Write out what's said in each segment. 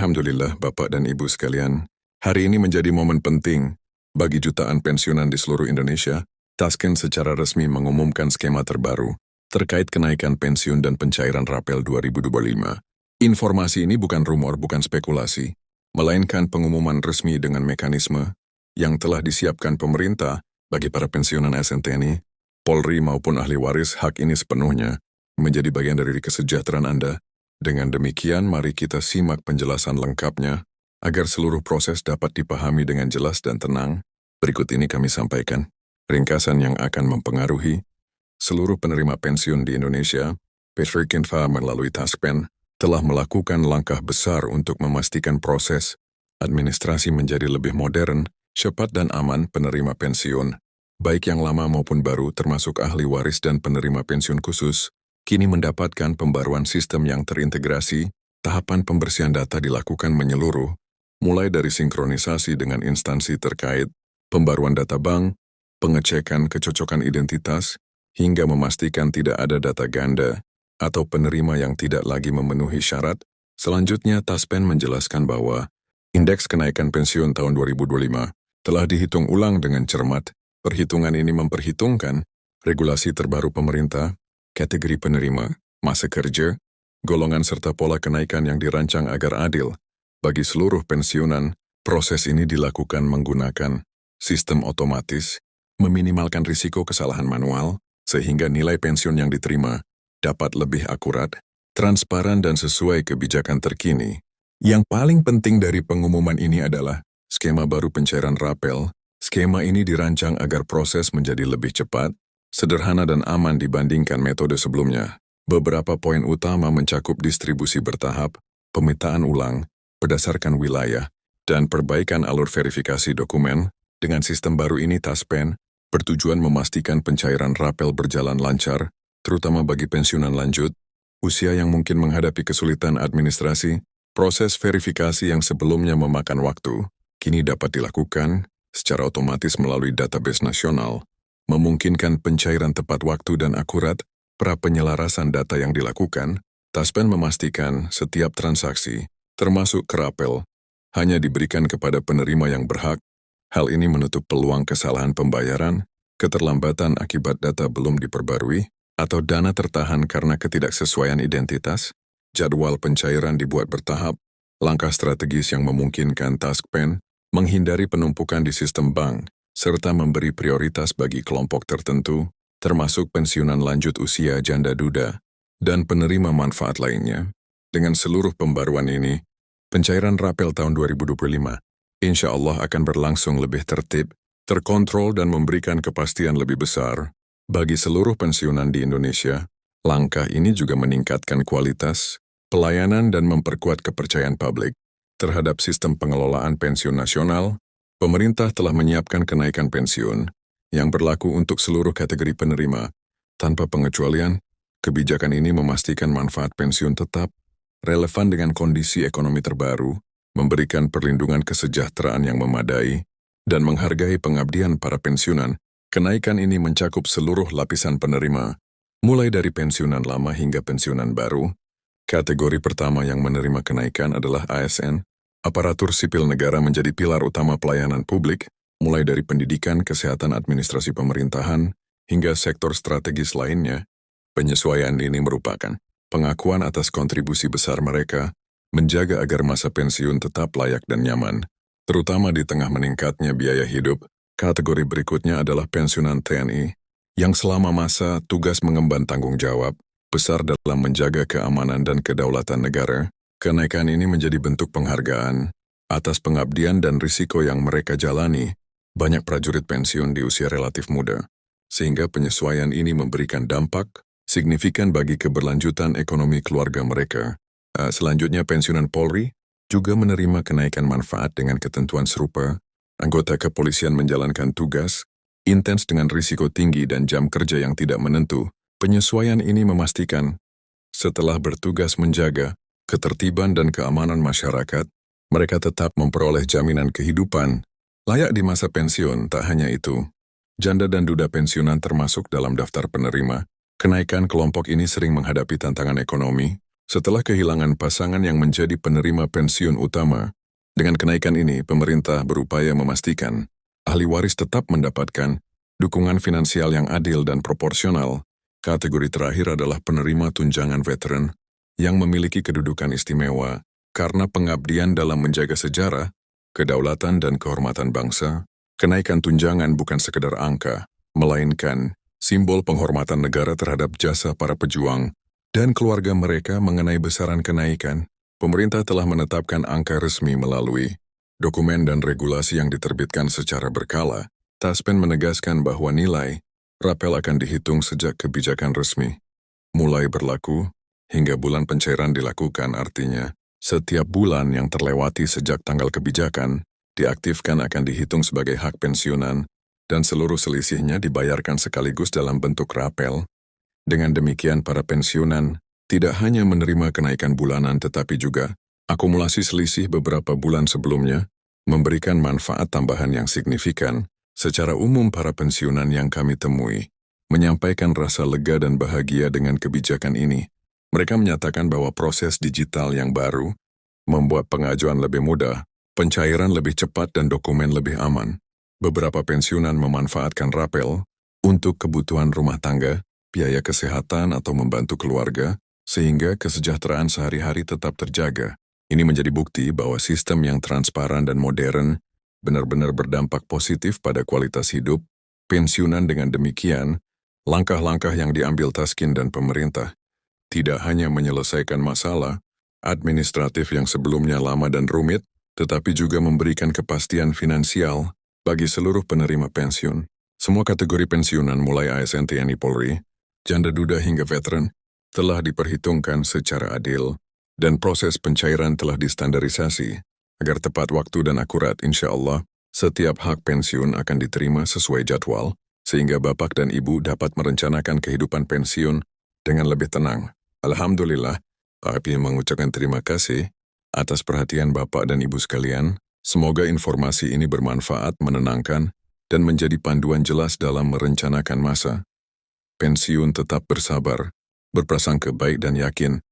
Alhamdulillah, Bapak dan Ibu sekalian. Hari ini menjadi momen penting bagi jutaan pensiunan di seluruh Indonesia. Tasken secara resmi mengumumkan skema terbaru terkait kenaikan pensiun dan pencairan Rapel 2025. Informasi ini bukan rumor, bukan spekulasi, melainkan pengumuman resmi dengan mekanisme yang telah disiapkan pemerintah bagi para pensiunan ASN TNI, Polri maupun ahli waris. Hak ini sepenuhnya menjadi bagian dari kesejahteraan Anda. Dengan demikian, mari kita simak penjelasan lengkapnya agar seluruh proses dapat dipahami dengan jelas dan tenang. Berikut ini kami sampaikan ringkasan yang akan mempengaruhi seluruh penerima pensiun di Indonesia. PT Kinva melalui Taspen telah melakukan langkah besar untuk memastikan proses administrasi menjadi lebih modern, cepat dan aman. Penerima pensiun, baik yang lama maupun baru, termasuk ahli waris dan penerima pensiun khusus, kini mendapatkan pembaruan sistem yang terintegrasi. Tahapan pembersihan data dilakukan menyeluruh, mulai dari sinkronisasi dengan instansi terkait, pembaruan data bank, pengecekan kecocokan identitas, hingga memastikan tidak ada data ganda atau penerima yang tidak lagi memenuhi syarat. Selanjutnya, Taspen menjelaskan bahwa indeks kenaikan pensiun tahun 2025 telah dihitung ulang dengan cermat. Perhitungan ini memperhitungkan regulasi terbaru pemerintah, kategori penerima, masa kerja, golongan serta pola kenaikan yang dirancang agar adil bagi seluruh pensiunan. Proses ini dilakukan menggunakan sistem otomatis, meminimalkan risiko kesalahan manual, sehingga nilai pensiun yang diterima dapat lebih akurat, transparan dan sesuai kebijakan terkini. Yang paling penting dari pengumuman ini adalah skema baru pencairan Rapel. Skema ini dirancang agar proses menjadi lebih cepat, sederhana dan aman dibandingkan metode sebelumnya. Beberapa poin utama mencakup distribusi bertahap, pemetaan ulang berdasarkan wilayah, dan perbaikan alur verifikasi dokumen. Dengan sistem baru ini, Taspen bertujuan memastikan pencairan Rapel berjalan lancar, terutama bagi pensiunan lanjut, usia yang mungkin menghadapi kesulitan administrasi. Proses verifikasi yang sebelumnya memakan waktu, kini dapat dilakukan secara otomatis melalui database nasional, memungkinkan pencairan tepat waktu dan akurat. Pra-penyelarasan data yang dilakukan, Taspen memastikan setiap transaksi, termasuk ke Rapel, hanya diberikan kepada penerima yang berhak. Hal ini menutup peluang kesalahan pembayaran, keterlambatan akibat data belum diperbarui, atau dana tertahan karena ketidaksesuaian identitas. Jadwal pencairan dibuat bertahap, langkah strategis yang memungkinkan Taspen menghindari penumpukan di sistem bank, serta memberi prioritas bagi kelompok tertentu, termasuk pensiunan lanjut usia, janda duda, dan penerima manfaat lainnya. Dengan seluruh pembaruan ini, pencairan Rapel tahun 2025 insya Allah akan berlangsung lebih tertib, terkontrol dan memberikan kepastian lebih besar bagi seluruh pensiunan di Indonesia. Langkah ini juga meningkatkan kualitas pelayanan dan memperkuat kepercayaan publik terhadap sistem pengelolaan pensiun nasional. Pemerintah telah menyiapkan kenaikan pensiun yang berlaku untuk seluruh kategori penerima, tanpa pengecualian. Kebijakan ini memastikan manfaat pensiun tetap relevan dengan kondisi ekonomi terbaru, memberikan perlindungan kesejahteraan yang memadai, dan menghargai pengabdian para pensiunan. Kenaikan ini mencakup seluruh lapisan penerima, mulai dari pensiunan lama hingga pensiunan baru. Kategori pertama yang menerima kenaikan adalah ASN. Aparatur sipil negara menjadi pilar utama pelayanan publik, mulai dari pendidikan, kesehatan, administrasi pemerintahan, hingga sektor strategis lainnya. Penyesuaian ini merupakan pengakuan atas kontribusi besar mereka, menjaga agar masa pensiun tetap layak dan nyaman, terutama di tengah meningkatnya biaya hidup. Kategori berikutnya adalah pensiunan TNI, yang selama masa tugas mengemban tanggung jawab besar dalam menjaga keamanan dan kedaulatan negara. Kenaikan ini menjadi bentuk penghargaan atas pengabdian dan risiko yang mereka jalani. Banyak prajurit pensiun di usia relatif muda, sehingga penyesuaian ini memberikan dampak signifikan bagi keberlanjutan ekonomi keluarga mereka. Selanjutnya, pensiunan Polri juga menerima kenaikan manfaat dengan ketentuan serupa. Anggota kepolisian menjalankan tugas intens dengan risiko tinggi dan jam kerja yang tidak menentu. Penyesuaian ini memastikan setelah bertugas menjaga ketertiban dan keamanan masyarakat, mereka tetap memperoleh jaminan kehidupan layak di masa pensiun. Tak hanya itu, janda dan duda pensiunan termasuk dalam daftar penerima. Kenaikan kelompok ini sering menghadapi tantangan ekonomi, Setelah kehilangan pasangan yang menjadi penerima pensiun utama, dengan kenaikan ini pemerintah berupaya memastikan ahli waris tetap mendapatkan dukungan finansial yang adil dan proporsional. Kategori terakhir adalah penerima tunjangan veteran yang memiliki kedudukan istimewa karena pengabdian dalam menjaga sejarah, kedaulatan dan kehormatan bangsa. Kenaikan tunjangan bukan sekedar angka, melainkan simbol penghormatan negara terhadap jasa para pejuang dan keluarga mereka. Mengenai besaran kenaikan, pemerintah telah menetapkan angka resmi melalui dokumen dan regulasi yang diterbitkan secara berkala. Taspen menegaskan bahwa nilai rapel akan dihitung sejak kebijakan resmi mulai berlaku hingga bulan pencairan dilakukan. Artinya, setiap bulan yang terlewati sejak tanggal kebijakan diaktifkan akan dihitung sebagai hak pensiunan dan seluruh selisihnya dibayarkan sekaligus dalam bentuk rapel. Dengan demikian, para pensiunan tidak hanya menerima kenaikan bulanan tetapi juga akumulasi selisih beberapa bulan sebelumnya, memberikan manfaat tambahan yang signifikan. Secara umum, para pensiunan yang kami temui menyampaikan rasa lega dan bahagia dengan kebijakan ini. Mereka menyatakan bahwa proses digital yang baru membuat pengajuan lebih mudah, pencairan lebih cepat dan dokumen lebih aman. Beberapa pensiunan memanfaatkan rapel untuk kebutuhan rumah tangga, biaya kesehatan atau membantu keluarga, sehingga kesejahteraan sehari-hari tetap terjaga. Ini menjadi bukti bahwa sistem yang transparan dan modern benar-benar berdampak positif pada kualitas hidup pensiunan. Dengan demikian, langkah-langkah yang diambil Taskin dan pemerintah tidak hanya menyelesaikan masalah administratif yang sebelumnya lama dan rumit, tetapi juga memberikan kepastian finansial bagi seluruh penerima pensiun. Semua kategori pensiunan mulai ASN, TNI, Polri, janda duda hingga veteran telah diperhitungkan secara adil dan proses pencairan telah distandarisasi agar tepat waktu dan akurat. Insya Allah, setiap hak pensiun akan diterima sesuai jadwal sehingga bapak dan ibu dapat merencanakan kehidupan pensiun dengan lebih tenang. Alhamdulillah, kami mengucapkan terima kasih atas perhatian Bapak dan Ibu sekalian. Semoga informasi ini bermanfaat, menenangkan, dan menjadi panduan jelas dalam merencanakan masa pensiun. Tetap bersabar, berprasangka baik dan yakin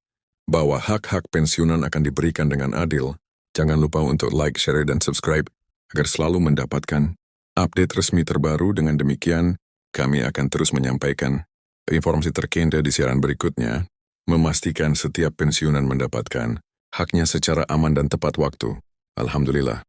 bahwa hak-hak pensiunan akan diberikan dengan adil. Jangan lupa untuk like, share, dan subscribe agar selalu mendapatkan update resmi terbaru. Dengan demikian, kami akan terus menyampaikan informasi terkini di siaran berikutnya, memastikan setiap pensiunan mendapatkan haknya secara aman dan tepat waktu. Alhamdulillah.